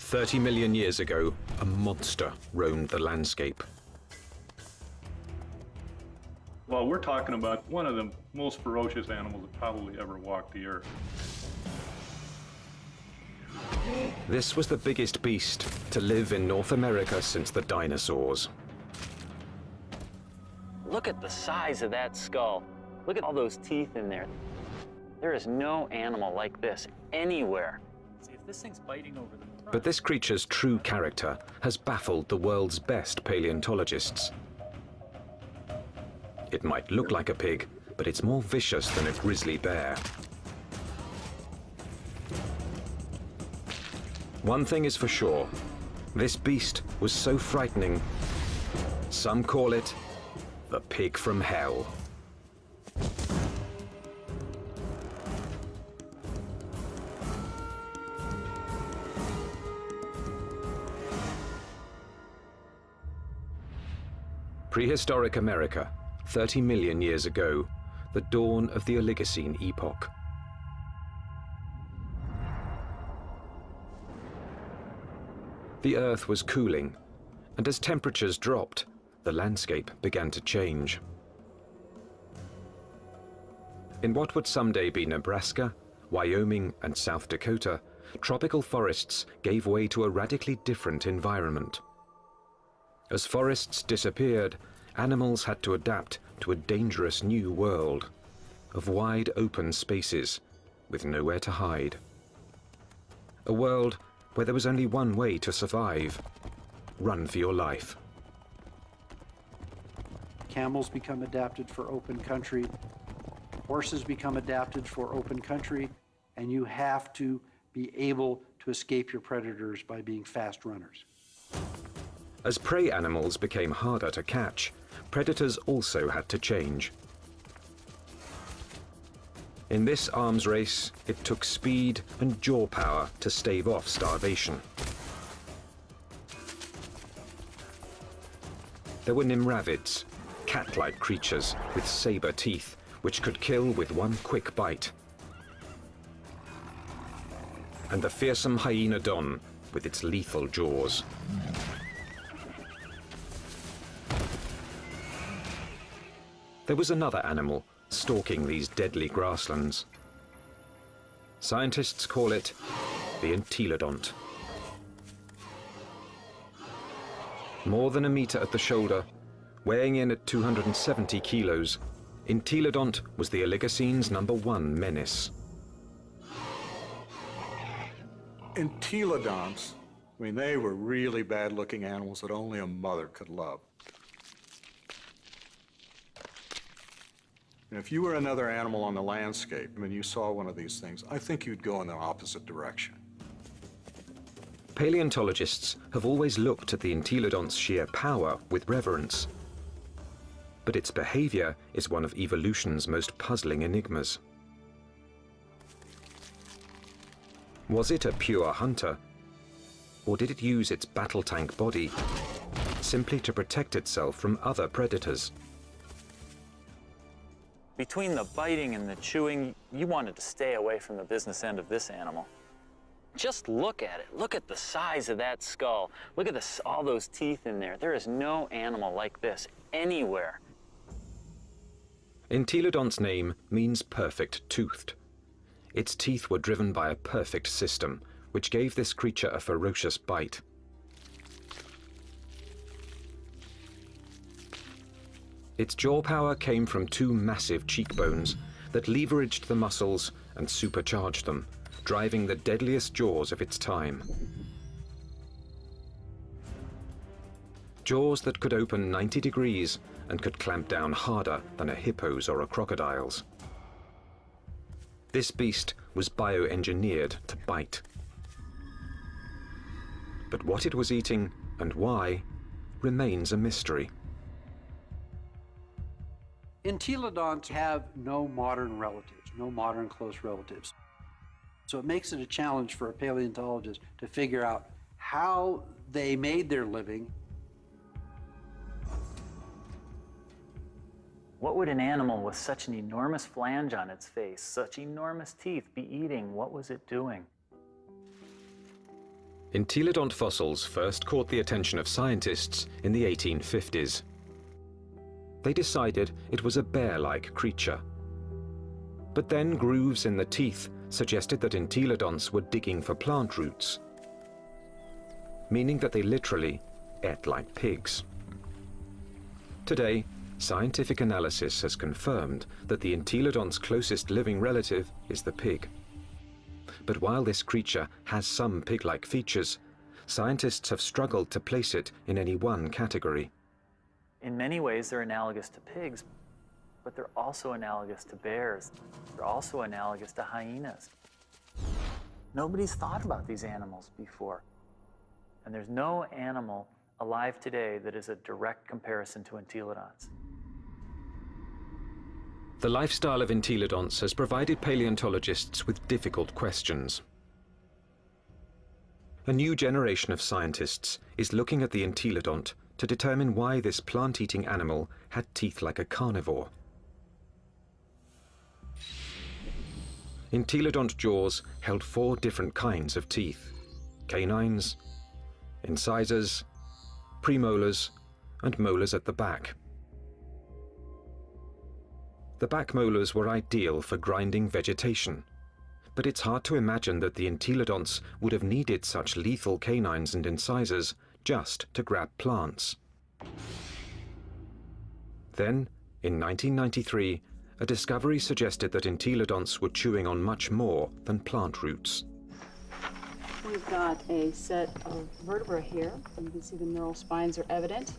30 million years ago, a monster roamed the landscape. Well, we're talking about one of the most ferocious animals that probably ever walked the earth. This was the biggest beast to live in North America since the dinosaurs. Look at the size of that skull. Look at all those teeth in there. There is no animal like this anywhere. See, if this thing's biting over the front. But this creature's true character has baffled the world's best paleontologists. It might look like a pig, but it's more vicious than a grizzly bear. One thing is for sure, this beast was so frightening, some call it the pig from hell. Prehistoric America, 30 million years ago, the dawn of the Oligocene epoch. The Earth was cooling, and as temperatures dropped, the landscape began to change. In what would someday be Nebraska, Wyoming, and South Dakota, tropical forests gave way to a radically different environment. As forests disappeared, animals had to adapt to a dangerous new world of wide open spaces with nowhere to hide. A world where there was only one way to survive: run for your life. Camels become adapted for open country, horses become adapted for open country, and you have to be able to escape your predators by being fast runners. As prey animals became harder to catch, predators also had to change. In this arms race, it took speed and jaw power to stave off starvation. There were nimravids, cat-like creatures with saber teeth, which could kill with one quick bite. And the fearsome hyenodon with its lethal jaws. There was another animal stalking these deadly grasslands. Scientists call it the entelodont. More than a meter at the shoulder, weighing in at 270 kilos, entelodont was the Oligocene's #1 menace. Entelodonts, I mean, they were really bad-looking animals that only a mother could love. And if you were another animal on the landscape and you saw one of these things, I think you'd go in the opposite direction. Paleontologists have always looked at the entelodont's sheer power with reverence. But its behavior is one of evolution's most puzzling enigmas. Was it a pure hunter? Or did it use its battle tank body simply to protect itself from other predators? Between the biting and the chewing, you wanted to stay away from the business end of this animal. Just look at it. Look at the size of that skull. Look at all those teeth in there. There is no animal like this anywhere. Entelodont's name means perfect-toothed. Its teeth were driven by a perfect system, which gave this creature a ferocious bite. Its jaw power came from two massive cheekbones that leveraged the muscles and supercharged them, driving the deadliest jaws of its time. Jaws that could open 90 degrees and could clamp down harder than a hippo's or a crocodile's. This beast was bioengineered to bite. But what it was eating and why remains a mystery. Entelodonts have no modern relatives, no modern close relatives. So it makes it a challenge for a paleontologist to figure out how they made their living. What would an animal with such an enormous flange on its face, such enormous teeth, be eating? What was it doing? Entelodont fossils first caught the attention of scientists in the 1850s. They decided it was a bear-like creature. But then grooves in the teeth suggested that entelodonts were digging for plant roots, meaning that they literally ate like pigs. Today, scientific analysis has confirmed that the entelodont's closest living relative is the pig. But while this creature has some pig-like features, scientists have struggled to place it in any one category. In many ways, they're analogous to pigs, but they're also analogous to bears. They're also analogous to hyenas. Nobody's thought about these animals before. And there's no animal alive today that is a direct comparison to entelodonts. The lifestyle of entelodonts has provided paleontologists with difficult questions. A new generation of scientists is looking at the entelodont to determine why this plant-eating animal had teeth like a carnivore. Entelodont jaws held 4 different kinds of teeth: canines, incisors, premolars, and molars at the back. The back molars were ideal for grinding vegetation, but it's hard to imagine that the entelodonts would have needed such lethal canines and incisors just to grab plants. Then, in 1993, a discovery suggested that entelodonts were chewing on much more than plant roots. We've got a set of vertebrae here. You can see the neural spines are evident.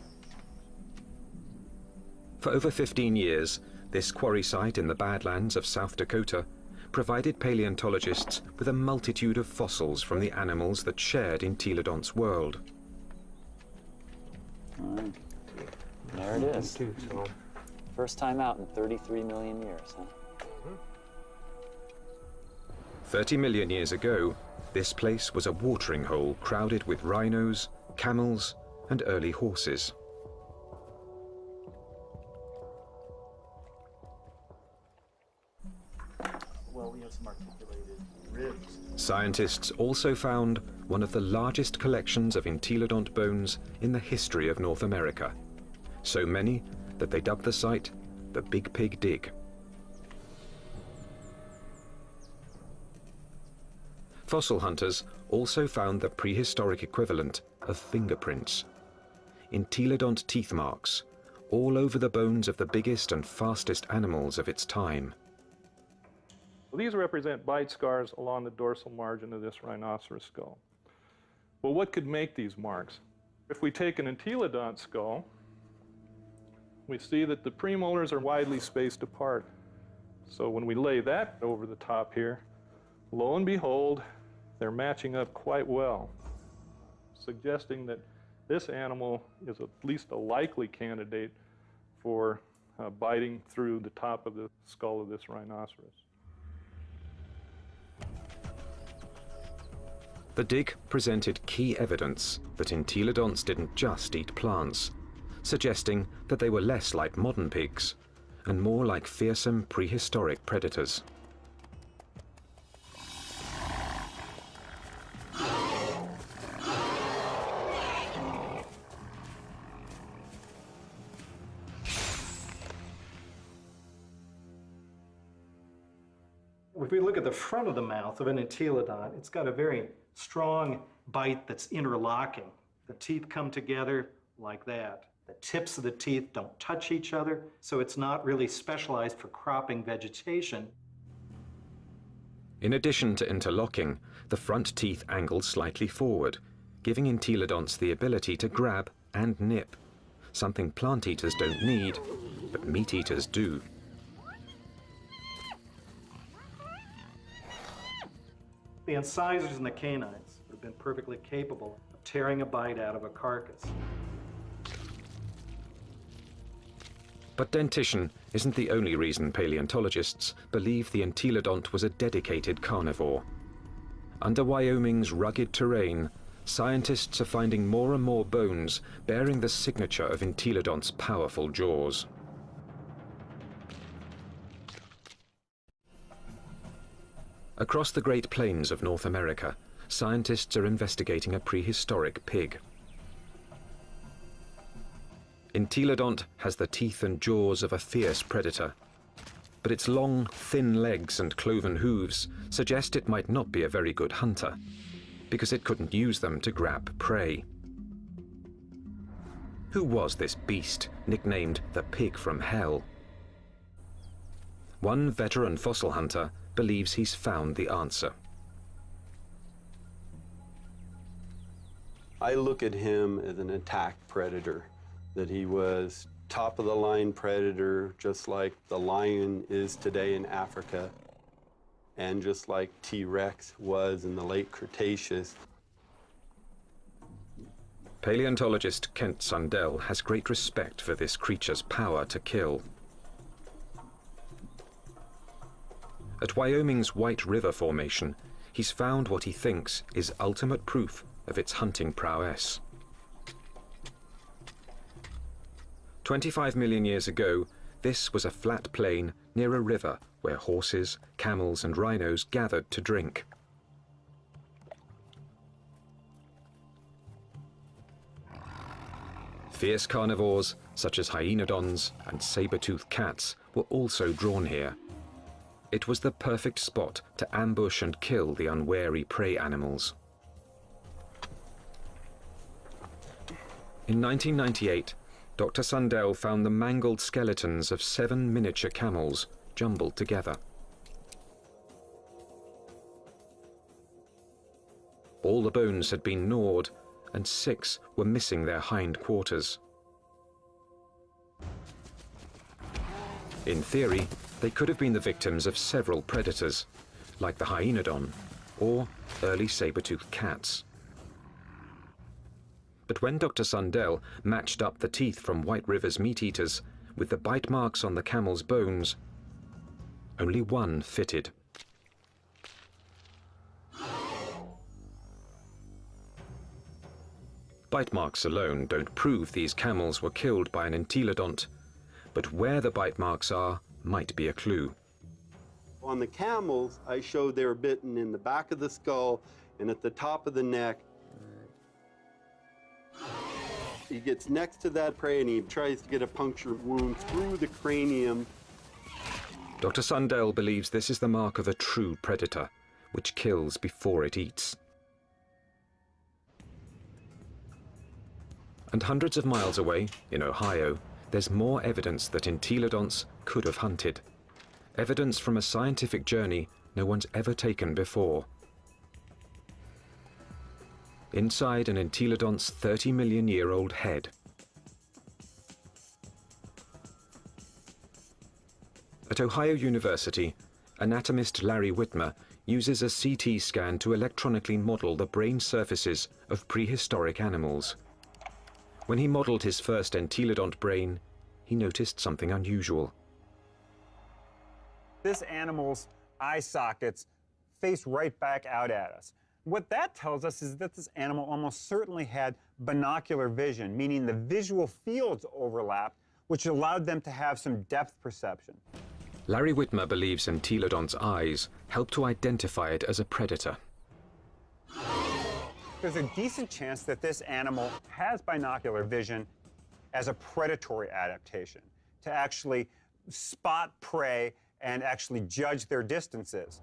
For over 15 years, this quarry site in the Badlands of South Dakota provided paleontologists with a multitude of fossils from the animals that shared entelodont's world. There it is. First time out in 33 million years, huh? 30 million years ago, this place was a watering hole crowded with rhinos, camels, and early horses. Well, we have some articulated ribs. Scientists also found one of the largest collections of entelodont bones in the history of North America. So many that they dubbed the site the Big Pig Dig. Fossil hunters also found the prehistoric equivalent of fingerprints. Entelodont teeth marks all over the bones of the biggest and fastest animals of its time. These represent bite scars along the dorsal margin of this rhinoceros skull. Well, what could make these marks? If we take an entelodont skull, we see that the premolars are widely spaced apart. So when we lay that over the top here, lo and behold, they're matching up quite well, suggesting that this animal is at least a likely candidate for biting through the top of the skull of this rhinoceros. The dig presented key evidence that entelodonts didn't just eat plants, suggesting that they were less like modern pigs and more like fearsome prehistoric predators. If we look at the front of the mouth of an entelodont, it's got a very strong bite that's interlocking. The teeth come together like that. The tips of the teeth don't touch each other, so it's not really specialized for cropping vegetation. In addition to interlocking, the front teeth angled slightly forward, giving entelodonts the ability to grab and nip, something plant eaters don't need, but meat eaters do. The incisors and the canines have been perfectly capable of tearing a bite out of a carcass. But dentition isn't the only reason paleontologists believe the entelodont was a dedicated carnivore. Under Wyoming's rugged terrain, scientists are finding more and more bones bearing the signature of entelodont's powerful jaws. Across the Great Plains of North America, scientists are investigating a prehistoric pig. Entelodont has the teeth and jaws of a fierce predator, but its long, thin legs and cloven hooves suggest it might not be a very good hunter, because it couldn't use them to grab prey. Who was this beast, nicknamed the Pig from Hell? One veteran fossil hunter believes he's found the answer. I look at him as an attack predator, that he was top-of-the-line predator, just like the lion is today in Africa, and just like T-Rex was in the late Cretaceous. Paleontologist Kent Sundell has great respect for this creature's power to kill. At Wyoming's White River Formation, he's found what he thinks is ultimate proof of its hunting prowess. 25 million years ago, this was a flat plain near a river where horses, camels, and rhinos gathered to drink. Fierce carnivores, such as hyenodons and saber-toothed cats, were also drawn here. It was the perfect spot to ambush and kill the unwary prey animals. In 1998, Dr. Sundell found the mangled skeletons of 7 miniature camels jumbled together. All the bones had been gnawed, and 6 were missing their hind quarters. In theory, they could have been the victims of several predators, like the hyenodon or early saber-toothed cats. But when Dr. Sundell matched up the teeth from White River's meat-eaters with the bite marks on the camel's bones, only one fitted. Bite marks alone don't prove these camels were killed by an entelodont, but where the bite marks are might be a clue. On the camels, I showed they were bitten in the back of the skull and at the top of the neck. He gets next to that prey and he tries to get a puncture wound through the cranium. Dr. Sundell believes this is the mark of a true predator, which kills before it eats. And hundreds of miles away, in Ohio, there's more evidence that entelodonts could have hunted. Evidence from a scientific journey no one's ever taken before. Inside an entelodont's 30-million-year-old head. At Ohio University, anatomist Larry Whitmer uses a CT scan to electronically model the brain surfaces of prehistoric animals. When he modeled his first entelodont brain, he noticed something unusual. This animal's eye sockets face right back out at us. What that tells us is that this animal almost certainly had binocular vision, meaning the visual fields overlapped, which allowed them to have some depth perception. Larry Whitmer believes entelodont's eyes help to identify it as a predator. There's a decent chance that this animal has binocular vision as a predatory adaptation, to actually spot prey and actually judge their distances,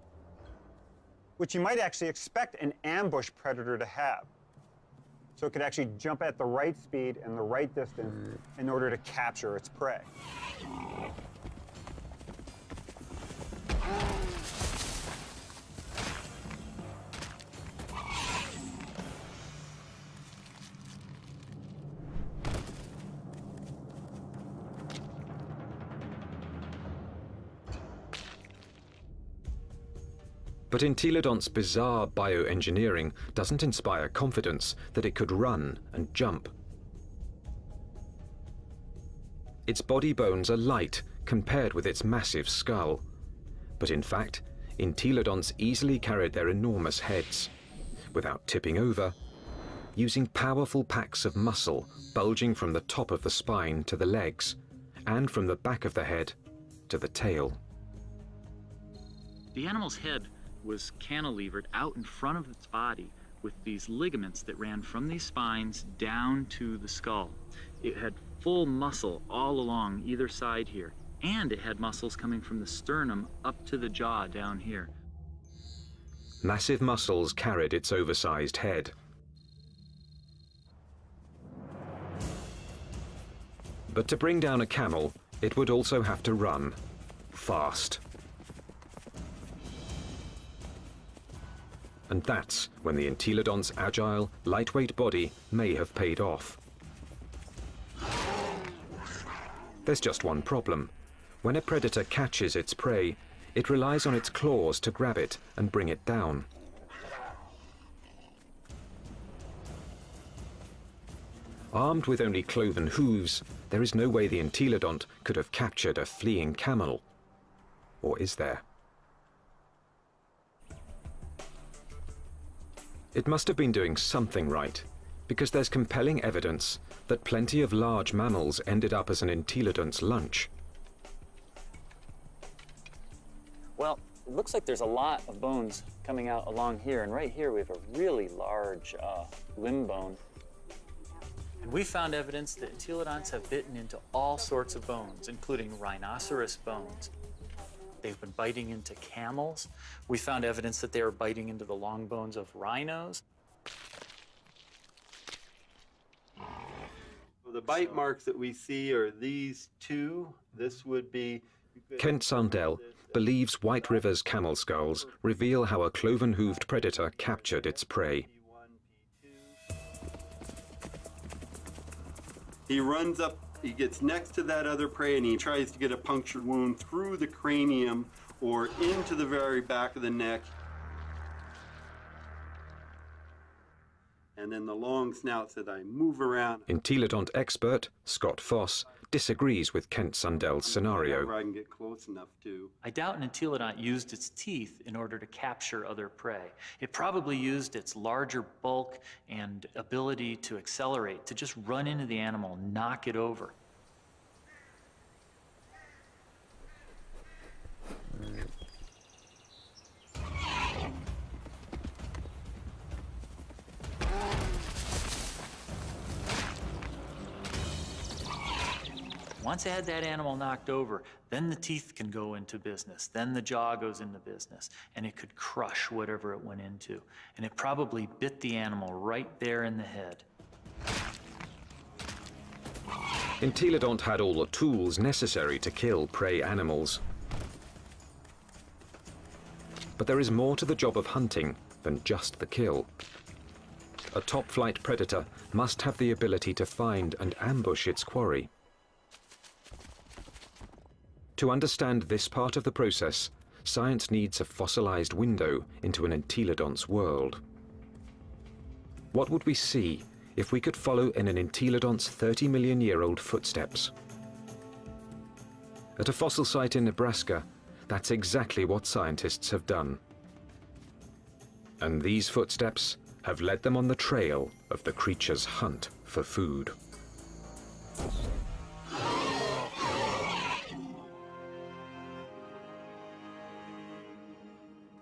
which you might actually expect an ambush predator to have. So it could actually jump at the right speed and the right distance in order to capture its prey. But entelodont's bizarre bioengineering doesn't inspire confidence that it could run and jump. Its body bones are light compared with its massive skull. But in fact, entelodonts easily carried their enormous heads, without tipping over, using powerful packs of muscle bulging from the top of the spine to the legs, and from the back of the head to the tail. The animal's head was cantilevered out in front of its body with these ligaments that ran from these spines down to the skull. It had full muscle all along either side here, and it had muscles coming from the sternum up to the jaw down here. Massive muscles carried its oversized head. But to bring down a camel, it would also have to run fast. And that's when the entelodont's agile, lightweight body may have paid off. There's just one problem. When a predator catches its prey, it relies on its claws to grab it and bring it down. Armed with only cloven hooves, there is no way the entelodont could have captured a fleeing camel. Or is there? It must have been doing something right, because there's compelling evidence that plenty of large mammals ended up as an entelodont's lunch. Well, it looks like there's a lot of bones coming out along here, and right here we have a really large limb bone. And we found evidence that entelodonts have bitten into all sorts of bones, including rhinoceros bones. They've been biting into camels. We found evidence that they were biting into the long bones of rhinos. The bite marks that we see are these two. This would be... Kent Sundell believes White River's camel skulls reveal how a cloven-hooved predator captured its prey. He runs up, he gets next to that other prey, and he tries to get a punctured wound through the cranium or into the very back of the neck. And then the long snouts that I move around. Entelodont expert Scott Foss disagrees with Kent Sundell's scenario. Wherever I can get close enough to. I doubt an entelodont used its teeth in order to capture other prey. It probably used its larger bulk and ability to accelerate to just run into the animal, knock it over. Once I had that animal knocked over, then the teeth can go into business, then the jaw goes into business, and it could crush whatever it went into. And it probably bit the animal right there in the head. Entelodont had all the tools necessary to kill prey animals. But there is more to the job of hunting than just the kill. A top-flight predator must have the ability to find and ambush its quarry. To understand this part of the process, science needs a fossilized window into an entelodont's world. What would we see if we could follow in an entelodont's 30-million-year-old footsteps? At a fossil site in Nebraska, that's exactly what scientists have done. And these footsteps have led them on the trail of the creature's hunt for food.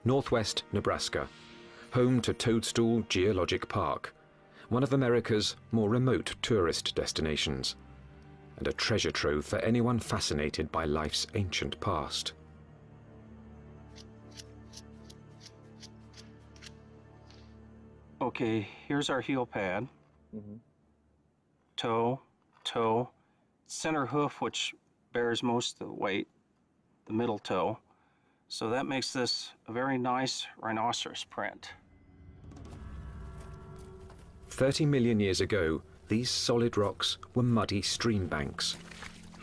Northwest Nebraska, home to Toadstool Geologic Park, one of America's more remote tourist destinations, and a treasure trove for anyone fascinated by life's ancient past. Okay, here's our heel pad. Toe, toe, center hoof, which bears most of the weight, the middle toe. So that makes this a very nice rhinoceros print. 30 million years ago, these solid rocks were muddy stream banks,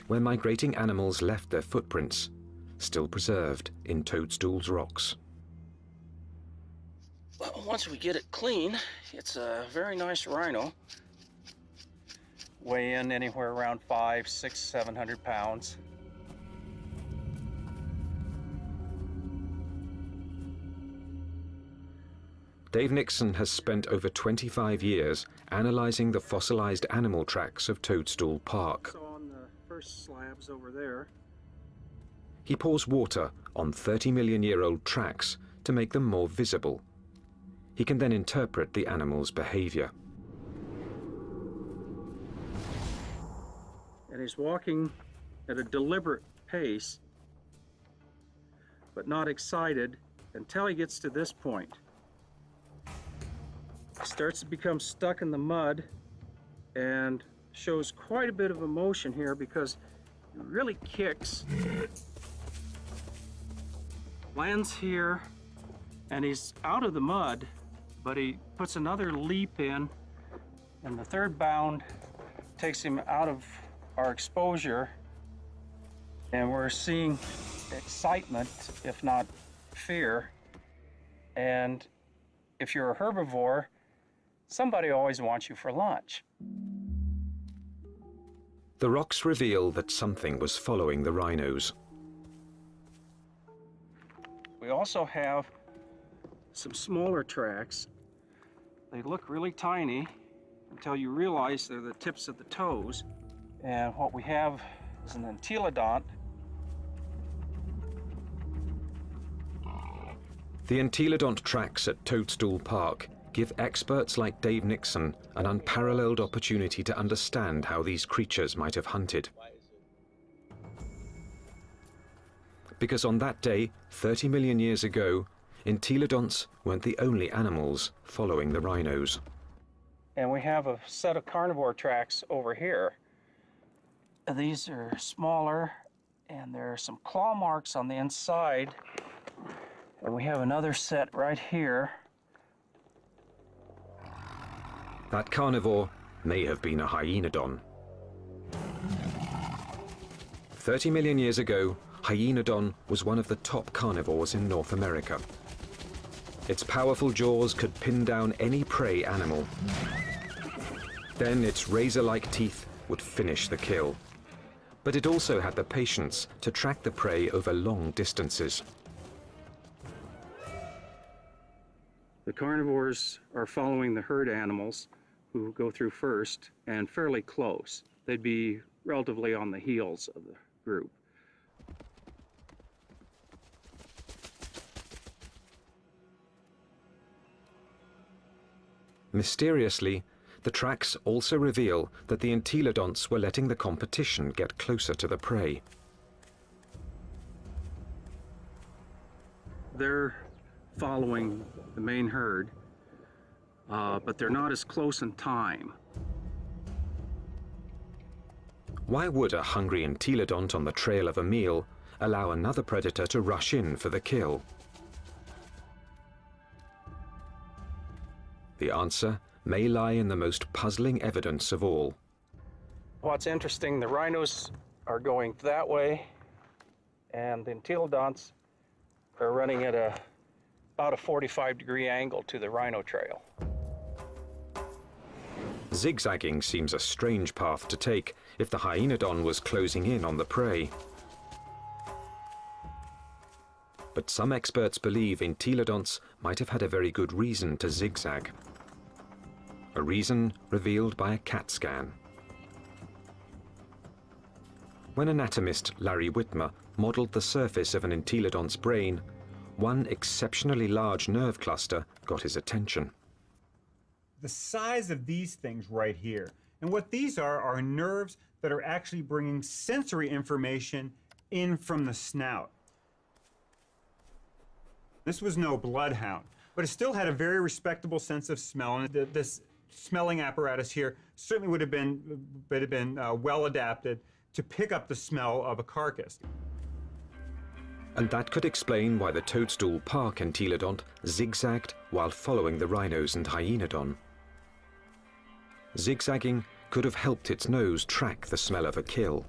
where migrating animals left their footprints, still preserved in Toadstool's rocks. Well, once we get it clean, it's a very nice rhino. Weigh in anywhere around 500, 600, 700 pounds. Dave Nixon has spent over 25 years analyzing the fossilized animal tracks of Toadstool Park. So on the first slabs over there. He pours water on 30-million-year-old tracks to make them more visible. He can then interpret the animal's behavior. And he's walking at a deliberate pace, but not excited until he gets to this point. He starts to become stuck in the mud and shows quite a bit of emotion here because he really kicks. Lands here, and he's out of the mud, but he puts another leap in, and the third bound takes him out of our exposure, and we're seeing excitement, if not fear. And if you're a herbivore, somebody always wants you for lunch. The rocks reveal that something was following the rhinos. We also have some smaller tracks. They look really tiny until you realize they're the tips of the toes. And what we have is an entelodont. The entelodont tracks at Toadstool Park give experts like Dave Nixon an unparalleled opportunity to understand how these creatures might have hunted. Because on that day, 30 million years ago, entelodonts weren't the only animals following the rhinos. And we have a set of carnivore tracks over here. These are smaller, and there are some claw marks on the inside. And we have another set right here. That carnivore may have been a hyenodon. 30 million years ago, hyenodon was one of the top carnivores in North America. Its powerful jaws could pin down any prey animal. Then its razor-like teeth would finish the kill. But it also had the patience to track the prey over long distances. The carnivores are following the herd animals who go through first and fairly close. They'd be relatively on the heels of the group. Mysteriously, the tracks also reveal that the entelodonts were letting the competition get closer to the prey. They're following the main herd, but they're not as close in time. Why would a hungry entelodont on the trail of a meal allow another predator to rush in for the kill? The answer may lie in the most puzzling evidence of all. What's interesting, the rhinos are going that way, and the entelodonts are running at about a 45-degree angle to the rhino trail. Zigzagging seems a strange path to take if the hyenodon was closing in on the prey. But some experts believe entelodonts might have had a very good reason to zigzag. A reason revealed by a CAT scan. When anatomist Larry Whitmer modeled the surface of an entelodont's brain, one exceptionally large nerve cluster got his attention. The size of these things right here, and what these are nerves that are actually bringing sensory information in from the snout. This was no bloodhound, but it still had a very respectable sense of smell, and this smelling apparatus here certainly would have been well adapted to pick up the smell of a carcass. And that could explain why the Toadstool Park entelodont zigzagged while following the rhinos and hyenodon. Zigzagging could have helped its nose track the smell of a kill.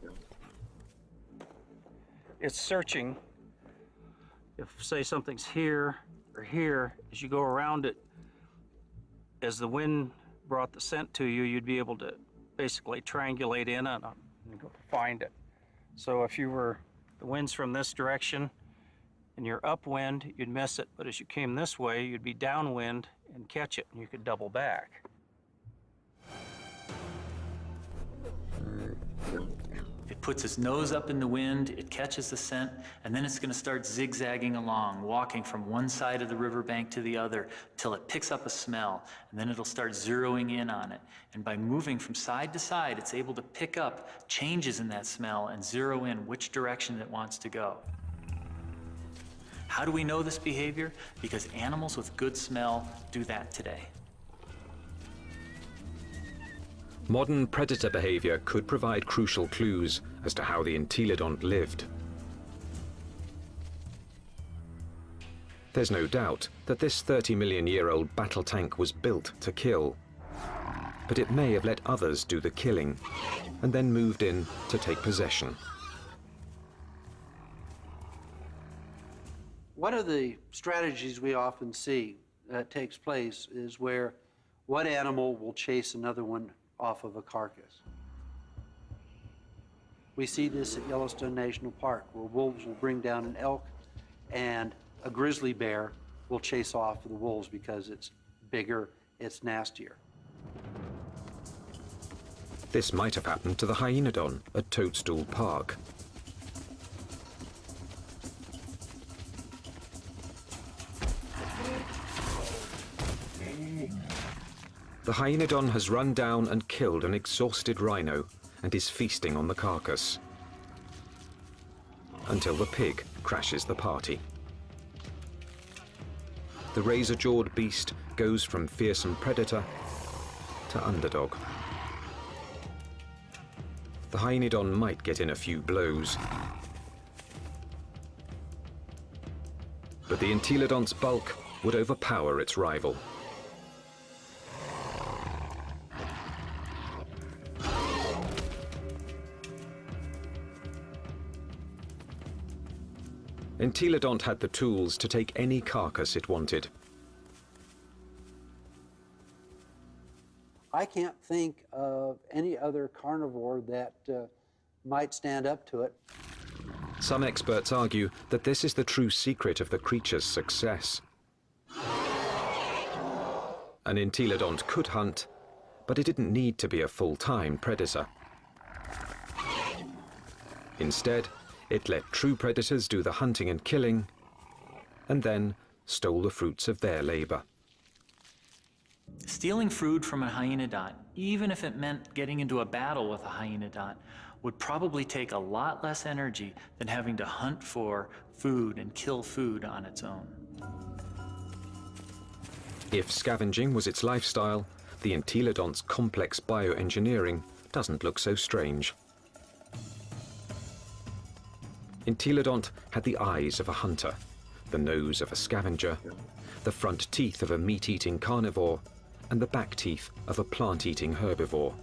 It's searching. If, say, something's here or here, as you go around it, as the wind brought the scent to you, you'd be able to basically triangulate in on it and go find it. So if the wind's from this direction and you're upwind, you'd miss it, but as you came this way, you'd be downwind and catch it, and you could double back. It puts its nose up in the wind, it catches the scent, and then it's going to start zigzagging along, walking from one side of the riverbank to the other until it picks up a smell, and then it'll start zeroing in on it. And by moving from side to side, it's able to pick up changes in that smell and zero in which direction it wants to go. How do we know this behavior? Because animals with good smell do that today. Modern predator behavior could provide crucial clues as to how the entelodont lived. There's no doubt that this 30-million-year-old battle tank was built to kill, but it may have let others do the killing and then moved in to take possession. One of the strategies we often see that takes place is where one animal will chase another one off of a carcass. We see this at Yellowstone National Park, where wolves will bring down an elk and a grizzly bear will chase off the wolves because it's bigger, it's nastier. This might have happened to the hyenodon at Toadstool Park. The hyenodon has run down and killed an exhausted rhino and is feasting on the carcass until the pig crashes the party. The razor-jawed beast goes from fearsome predator to underdog. The hyenodon might get in a few blows, but the entelodont's bulk would overpower its rival. Entelodont had the tools to take any carcass it wanted. I can't think of any other carnivore that might stand up to it. Some experts argue that this is the true secret of the creature's success. An entelodont could hunt, but it didn't need to be a full-time predator. Instead, it let true predators do the hunting and killing, and then stole the fruits of their labor. Stealing food from a hyenodont, even if it meant getting into a battle with a hyenodont, would probably take a lot less energy than having to hunt for food and kill food on its own. If scavenging was its lifestyle, the entelodont's complex bioengineering doesn't look so strange. Entelodont had the eyes of a hunter, the nose of a scavenger, the front teeth of a meat-eating carnivore, and the back teeth of a plant-eating herbivore.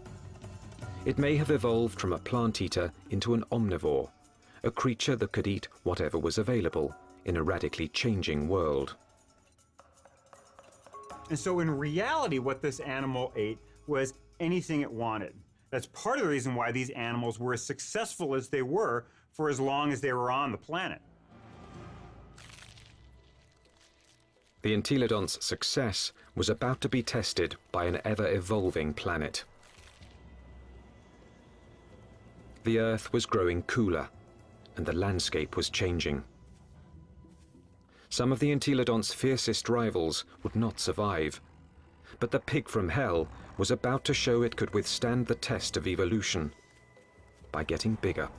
It may have evolved from a plant-eater into an omnivore, a creature that could eat whatever was available in a radically changing world. And so in reality, what this animal ate was anything it wanted. That's part of the reason why these animals were as successful as they were for as long as they were on the planet. The entelodont's success was about to be tested by an ever-evolving planet. The Earth was growing cooler, and the landscape was changing. Some of the entelodont's fiercest rivals would not survive, but the pig from hell was about to show it could withstand the test of evolution by getting bigger.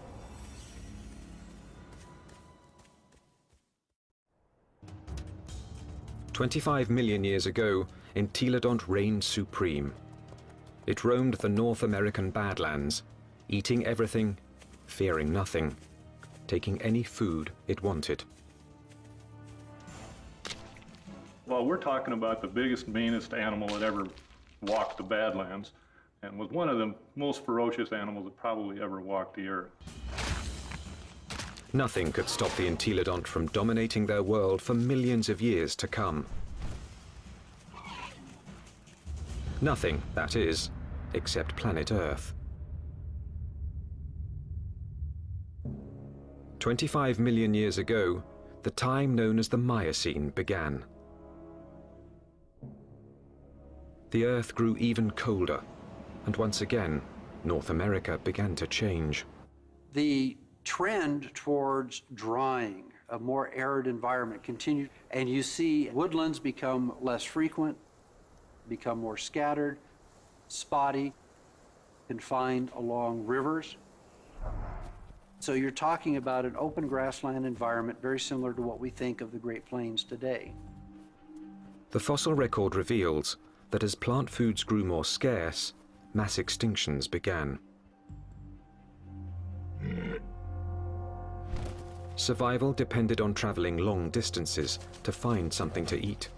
"25 million years ago, entelodont reigned supreme. It roamed the North American Badlands, eating everything, fearing nothing, taking any food it wanted." Well, we're talking about the biggest, meanest animal that ever walked the Badlands, and was one of the most ferocious animals that probably ever walked the earth. Nothing could stop the entelodont from dominating their world for millions of years to come. Nothing, that is, except planet Earth. 25 million years ago, the time known as the Miocene began. The Earth grew even colder, and once again, North America began to change. The trend towards drying, a more arid environment continued, and you see woodlands become less frequent, become more scattered, spotty, confined along rivers. So you're talking about an open grassland environment very similar to what we think of the Great Plains today. The fossil record reveals that as plant foods grew more scarce, mass extinctions began. Survival depended on traveling long distances to find something to eat.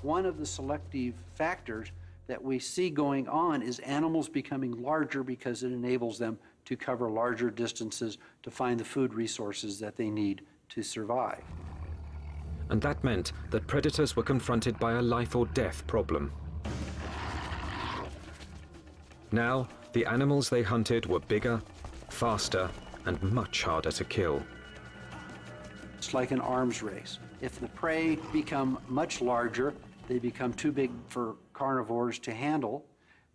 One of the selective factors that we see going on is animals becoming larger because it enables them to cover larger distances to find the food resources that they need to survive. And that meant that predators were confronted by a life or death problem. Now, the animals they hunted were bigger, faster, and much harder to kill. It's like an arms race. If the prey become much larger, they become too big for carnivores to handle,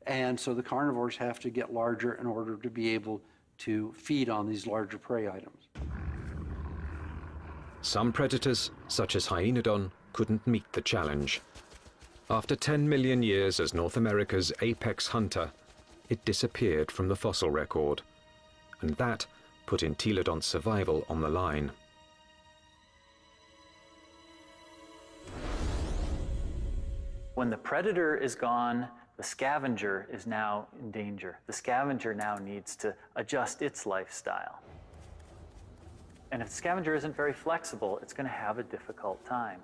and so the carnivores have to get larger in order to be able to feed on these larger prey items. Some predators, such as Hyaenodon, couldn't meet the challenge. After 10 million years as North America's apex hunter, it disappeared from the fossil record, and that put Entelodont's survival on the line. When the predator is gone, the scavenger is now in danger. The scavenger now needs to adjust its lifestyle. And if the scavenger isn't very flexible, it's going to have a difficult time.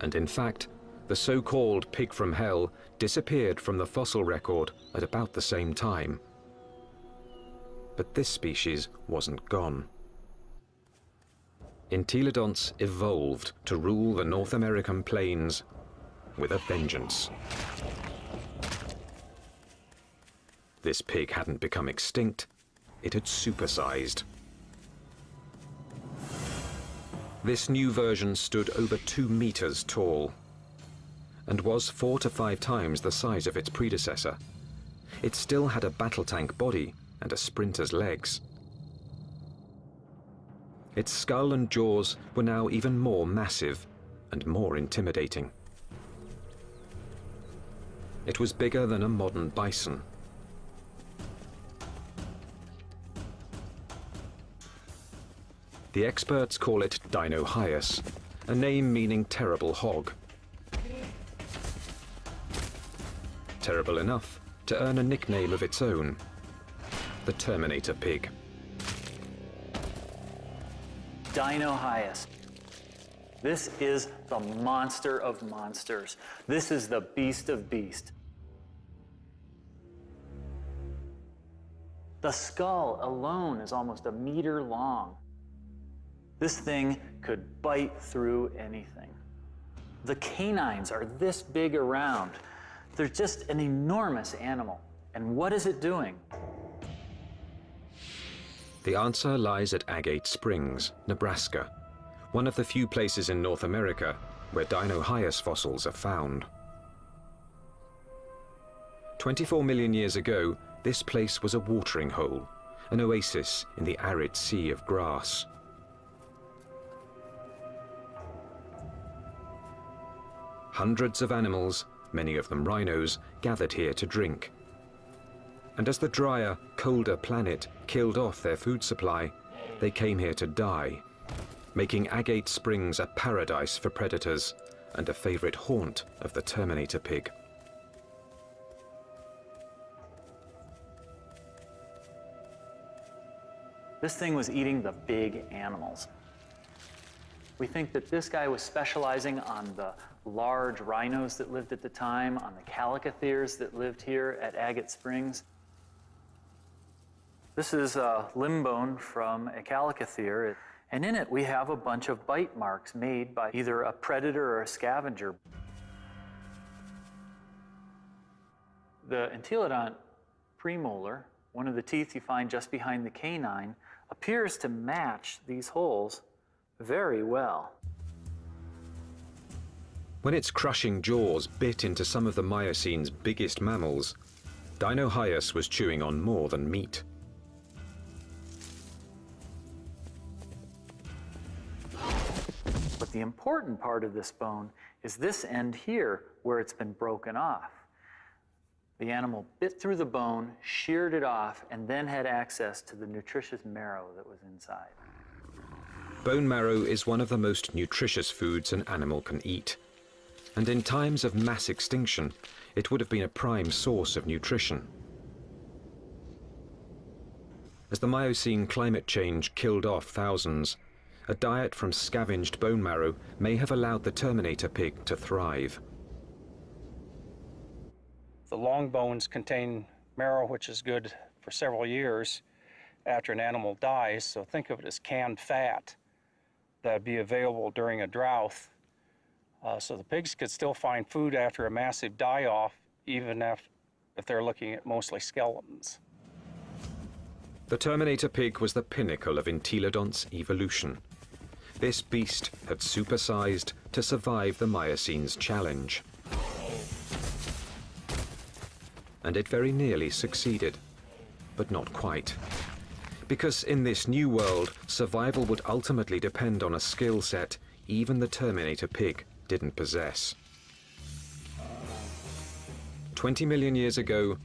And in fact, the so-called pig from hell disappeared from the fossil record at about the same time. But this species wasn't gone. Entelodonts evolved to rule the North American plains with a vengeance. This pig hadn't become extinct, it had supersized. This new version stood over 2 meters tall and was 4 to 5 times the size of its predecessor. It still had a battle tank body and a sprinter's legs. Its skull and jaws were now even more massive and more intimidating. It was bigger than a modern bison. The experts call it Dinohyus, a name meaning terrible hog. Terrible enough to earn a nickname of its own, the Terminator pig. Dinohyus. This is the monster of monsters. This is the beast of beasts. The skull alone is almost 1 meter long. This thing could bite through anything. The canines are this big around. They're just an enormous animal. And what is it doing? The answer lies at Agate Springs, Nebraska, one of the few places in North America where Dinohyus fossils are found. 24 million years ago, this place was a watering hole, an oasis in the arid sea of grass. Hundreds of animals, many of them rhinos, gathered here to drink. And as the drier, colder planet killed off their food supply, they came here to die, making Agate Springs a paradise for predators and a favorite haunt of the Terminator pig. This thing was eating the big animals. We think that this guy was specializing on the large rhinos that lived at the time, on the calicotheres that lived here at Agate Springs. This is a limb bone from a calicothere, and in it we have a bunch of bite marks made by either a predator or a scavenger. The Entelodont premolar, one of the teeth you find just behind the canine, appears to match these holes very well. When its crushing jaws bit into some of the Miocine's biggest mammals, Dinohyus was chewing on more than meat. But the important part of this bone is this end here, where it's been broken off. The animal bit through the bone, sheared it off, and then had access to the nutritious marrow that was inside. Bone marrow is one of the most nutritious foods an animal can eat. And in times of mass extinction, it would have been a prime source of nutrition. As the Miocene climate change killed off thousands, a diet from scavenged bone marrow may have allowed the Terminator pig to thrive. The long bones contain marrow, which is good for several years after an animal dies, so think of it as canned fat that would be available during a drought. So the pigs could still find food after a massive die-off, even if they're looking at mostly skeletons. The Terminator pig was the pinnacle of entelodonts evolution. This beast had supersized to survive the Miocene's challenge. And it very nearly succeeded, but not quite. Because in this new world, survival would ultimately depend on a skill set even the Terminator pig didn't possess. 20 million years ago,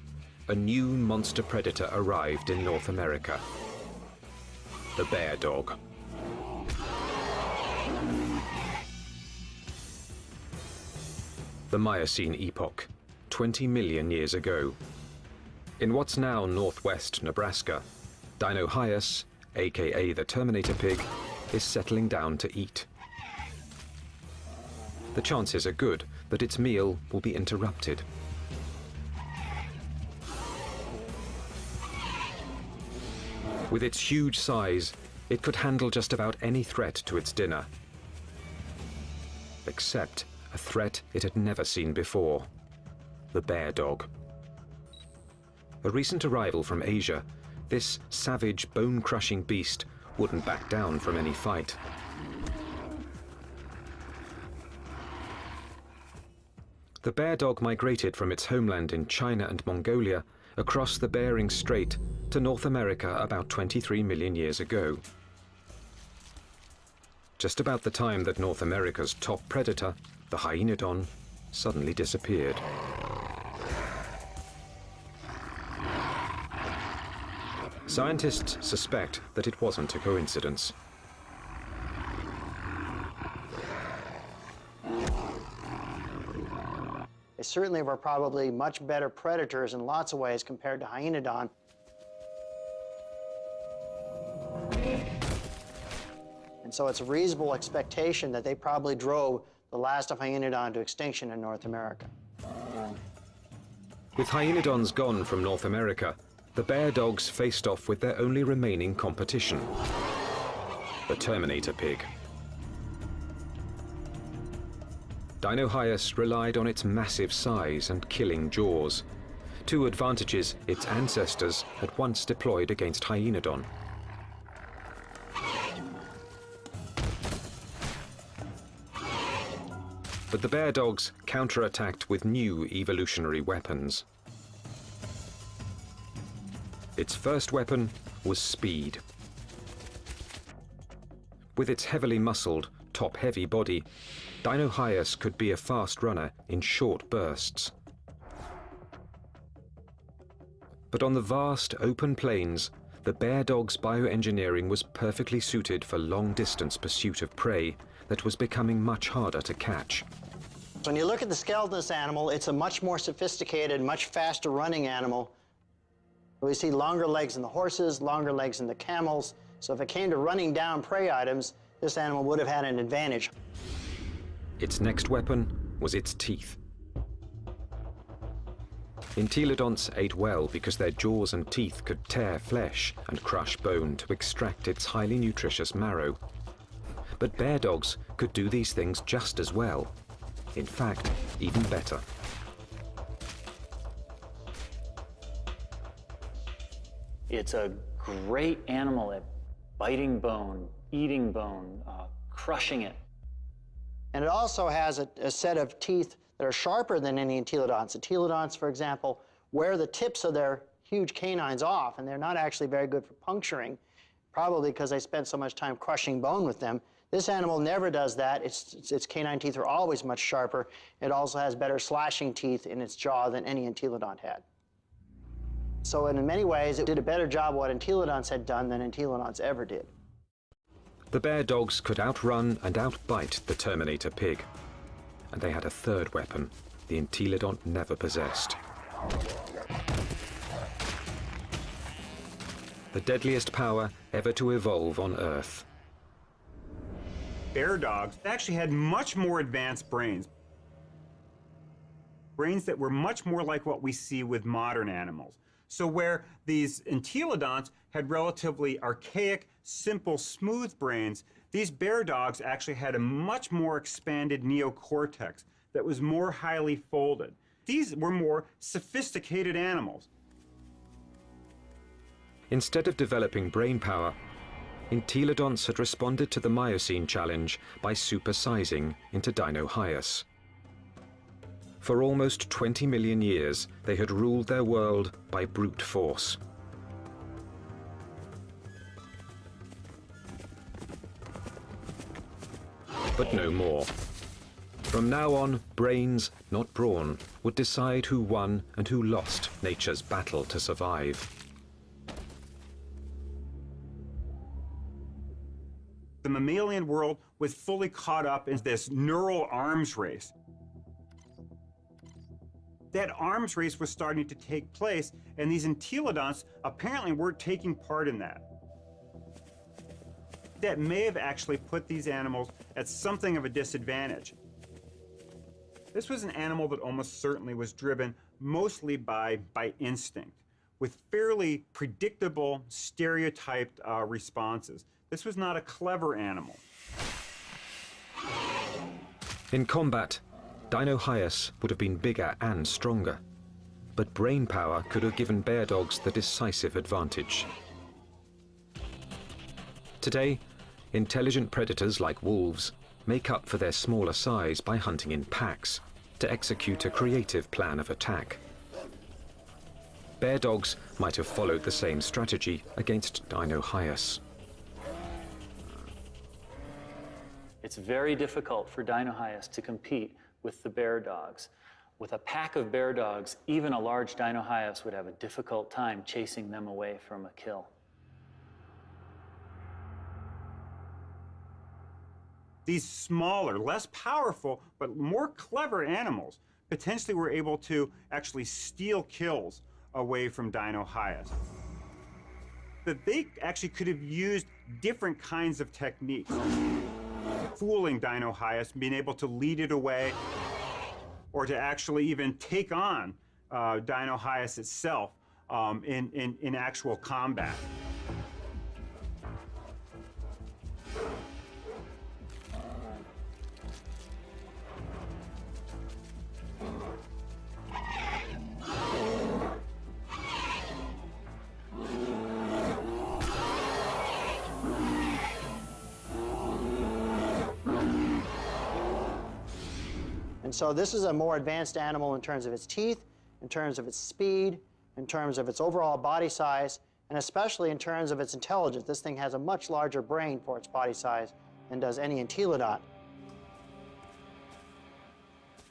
a new monster predator arrived in North America. The bear dog. The Miocene epoch, 20 million years ago. In what's now northwest Nebraska, Dinohyus, aka the Terminator pig, is settling down to eat. The chances are good that its meal will be interrupted. With its huge size, it could handle just about any threat to its dinner. Except a threat it had never seen before: the bear dog. A recent arrival from Asia, this savage, bone-crushing beast wouldn't back down from any fight. The bear dog migrated from its homeland in China and Mongolia across the Bering Strait to North America about 23 million years ago. Just about the time that North America's top predator, the hyenodon, suddenly disappeared. Scientists suspect that it wasn't a coincidence. They certainly were probably much better predators in lots of ways compared to hyenodon. And so it's a reasonable expectation that they probably drove the last of hyenodon to extinction in North America. With hyenodons gone from North America, the bear dogs faced off with their only remaining competition, the Terminator pig. Dinohyus relied on its massive size and killing jaws, two advantages its ancestors had once deployed against hyenodon. But the bear dogs counterattacked with new evolutionary weapons. Its first weapon was speed. With its heavily muscled, top-heavy body, Dinohyus could be a fast runner in short bursts. But on the vast, open plains, the bear dog's bioengineering was perfectly suited for long-distance pursuit of prey that was becoming much harder to catch. When you look at the skeleton of this animal, it's a much more sophisticated, much faster running animal. We see longer legs in the horses, longer legs in the camels. So if it came to running down prey items, this animal would have had an advantage. Its next weapon was its teeth. Entelodonts ate well because their jaws and teeth could tear flesh and crush bone to extract its highly nutritious marrow. But bear dogs could do these things just as well. In fact, even better. It's a great animal at biting bone, eating bone, crushing it. And it also has a set of teeth that are sharper than any entelodonts. Entelodonts, for example, wear the tips of their huge canines off, and they're not actually very good for puncturing, probably because they spent so much time crushing bone with them. This animal never does that. Its canine teeth are always much sharper. It also has better slashing teeth in its jaw than any entelodont had. So in many ways, it did a better job what entelodonts had done than entelodonts ever did. The bear dogs could outrun and outbite the Terminator pig. And they had a third weapon the entelodont never possessed. The deadliest power ever to evolve on Earth. Bear dogs actually had much more advanced brains. Brains that were much more like what we see with modern animals. So where these entelodonts had relatively archaic, simple, smooth brains, these bear dogs actually had a much more expanded neocortex that was more highly folded. These were more sophisticated animals. Instead of developing brain power, entelodonts had responded to the Miocene challenge by supersizing into Dinohyus. For almost 20 million years, they had ruled their world by brute force. But no more. From now on, brains, not brawn, would decide who won and who lost nature's battle to survive. The mammalian world was fully caught up in this neural arms race. That arms race was starting to take place, and these entelodonts apparently were taking part in that. That may have actually put these animals at something of a disadvantage. This was an animal that almost certainly was driven mostly by instinct, with fairly predictable, stereotyped responses. This was not a clever animal. In combat, Dinohyus would have been bigger and stronger, but brain power could have given bear dogs the decisive advantage. Today, intelligent predators like wolves make up for their smaller size by hunting in packs to execute a creative plan of attack. Bear dogs might have followed the same strategy against Dinohyus. It's very difficult for Dinohyus to compete with the bear dogs. With a pack of bear dogs, even a large Dinohyus would have a difficult time chasing them away from a kill. These smaller, less powerful, but more clever animals potentially were able to actually steal kills away from Dinohyus. That they actually could have used different kinds of techniques. Fooling Dinohyus, being able to lead it away, or to actually even take on Dinohyus itself in actual combat. And so this is a more advanced animal in terms of its teeth, in terms of its speed, in terms of its overall body size, and especially in terms of its intelligence. This thing has a much larger brain for its body size than does any entelodont.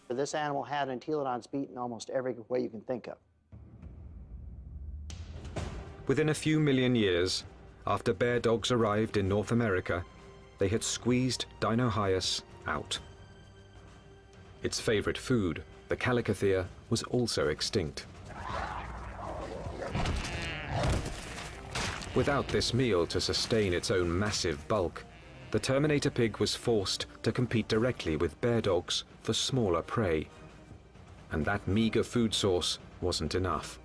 This animal had entelodonts beat in almost every way you can think of. Within a few million years, after bear dogs arrived in North America, they had squeezed Dinohyus out. Its favorite food, the calicothea, was also extinct. Without this meal to sustain its own massive bulk, the Terminator pig was forced to compete directly with bear dogs for smaller prey. And that meager food source wasn't enough.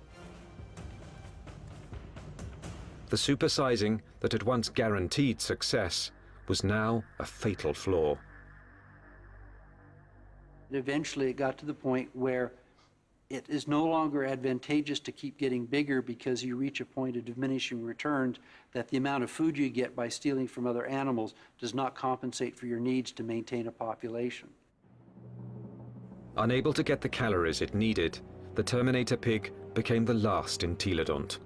The supersizing that had once guaranteed success was now a fatal flaw. Eventually, it got to the point where it is no longer advantageous to keep getting bigger because you reach a point of diminishing returns, that the amount of food you get by stealing from other animals does not compensate for your needs to maintain a population. Unable to get the calories it needed, the Terminator pig became the last entelodont.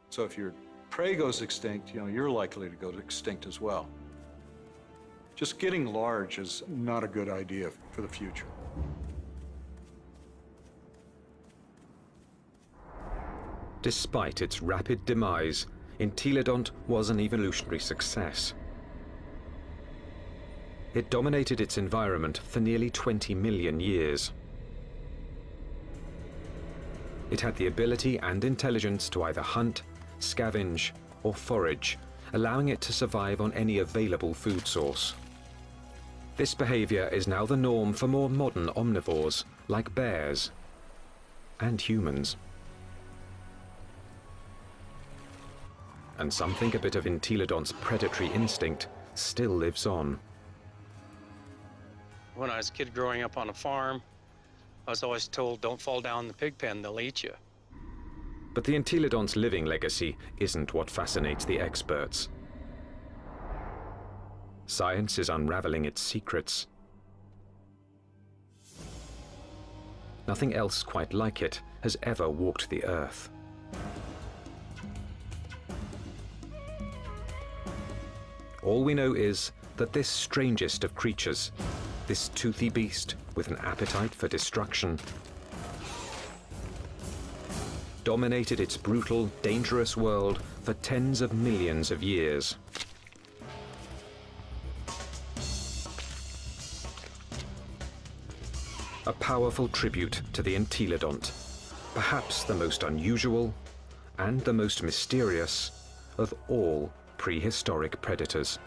So if your prey goes extinct, you're likely to go extinct as well. Just getting large is not a good idea for the future. Despite its rapid demise, entelodont was an evolutionary success. It dominated its environment for nearly 20 million years. It had the ability and intelligence to either hunt, scavenge, or forage, allowing it to survive on any available food source. This behavior is now the norm for more modern omnivores, like bears and humans. And some think a bit of entelodont's predatory instinct still lives on. When I was a kid growing up on a farm, I was always told, don't fall down the pig pen, they'll eat you. But the entelodont's living legacy isn't what fascinates the experts. Science is unraveling its secrets. Nothing else quite like it has ever walked the earth. All we know is that this strangest of creatures, this toothy beast with an appetite for destruction, dominated its brutal, dangerous world for tens of millions of years. A powerful tribute to the entelodont, perhaps the most unusual and the most mysterious of all prehistoric predators.